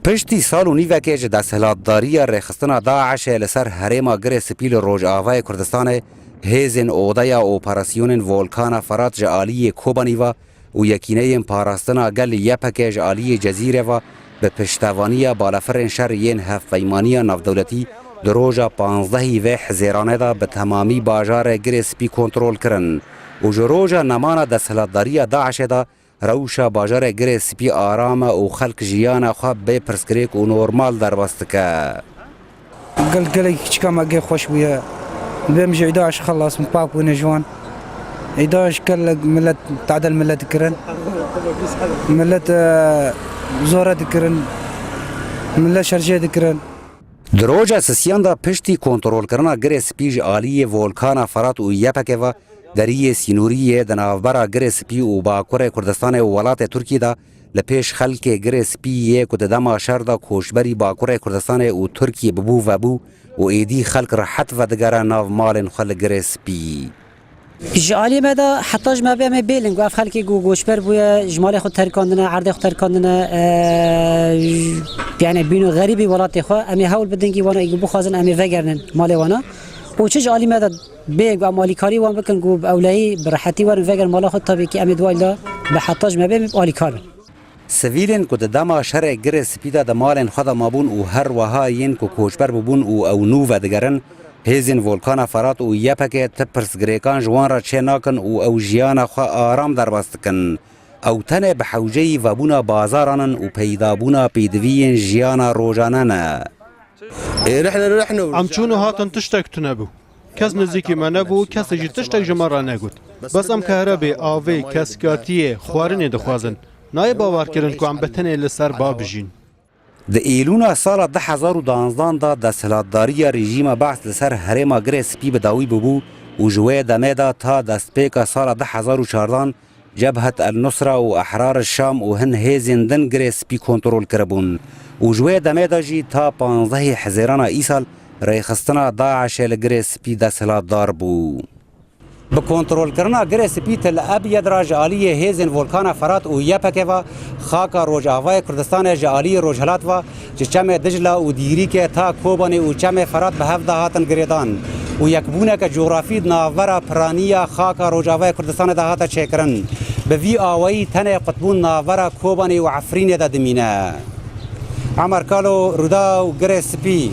پشتی سال و نیوه که دستهلاتداری ریخستنا داعش لسر هریما گر سپیل روجاوای کردستان هیزن اوده اپراسیون ولکان فرات جالی کوبانیوا و یکینه پاراستنا گل یپک جالی جزیره و به پشتوانی بالافرین شر ین هفیمانی نافدولتی در روژا 15 و حزیرانه دا به تمامی باجار گر سپی کنترول کرن و جروجا نمان دستهلاتداری داعش دا روشا باجار گر سپی آرام و خلق جیان خواب به پرسکریک و نورمال در بستکه قلقلي كما قال خوش ويا بمجي 11 خلص مباك ونجوان 11 كل ملت تعدل ملت كرن ملت زورة كرن ملت شرجة كرن دروجا سسیان دا پشتی کنترول کرنا گر سپی جالی ولکان فرات و یپکه و دری سینوری دناوبرا گر سپی و باکور کردستان و ولات ترکی دا لپیش خلق گر سپی که دما شر دا کوشبری باکور کردستان و ترکی ببو و بو و ایدی خلق راحت و دگره ناو مال خلق گر سپی جالی مدا حتی جمع بیام بیلنگ و خلقی گوشبر بویا جمال خود ترکاندنه عرض خود ترکاندنه یعنی بینو غریبی ولات خو امی حول بدنگی وانا ایگو بخوازن امی وگرنن مال وانا و چه جالی مدا بیگ و مالیکاری وان بکن گو اولایی برحتی وان وگر مال خود تابی که امی دوایلا به حتی جمع بیام مالیکار سویلن که دما شر گر سپیدا د مالن خود مابون و هر وهاین که کوشبر ببون او نو و دگرن هیزن ولکان فرات و یپک تپرس گریکان جوان را چه ناکن او جیان خو آرام در بستکن او تن به حوجه و بونا بازارانن و پیدا بونا پیدوین جیان روزانه ام چونو هاتن تشتک تو نبو کس نزدیکی من نبو کس جی تشتک جمارا نگود بس ام کهربی آوی کسکاتی خوارنی دخوازن نای باور کردن که ام بتنه لسر بابجین د ایلونا سال 2012 دا دستهلاتداری رژیم بعث لسر هریما گر سپی بداوی ببو و جوی دمه تا دستپیک سال 2014 جبهه النصره و احرار الشام و هن هیزندن گر سپی کنترول کربون و جوی دمه جی تا 15 حزیران ایسال ریخستنا داعش لگر سپی دستهلاتدار بو به کنترل کردن گر سپی تل ابید را جالی هیزن ولکان فرات و یپکه و خاک روجاوای کردستان جالی روجهلات و چم دجله و دیری که تا کوبانی و چم فرات به هفته هاتن گریدان و یکبونه که جغرافی ناور پرانیا خاک روجاوای کردستان ده هات چکرن به وی آوایی تن قطبون ناور کوبانی و عفرین ده دمینه عمر کالو رودا و گر سپی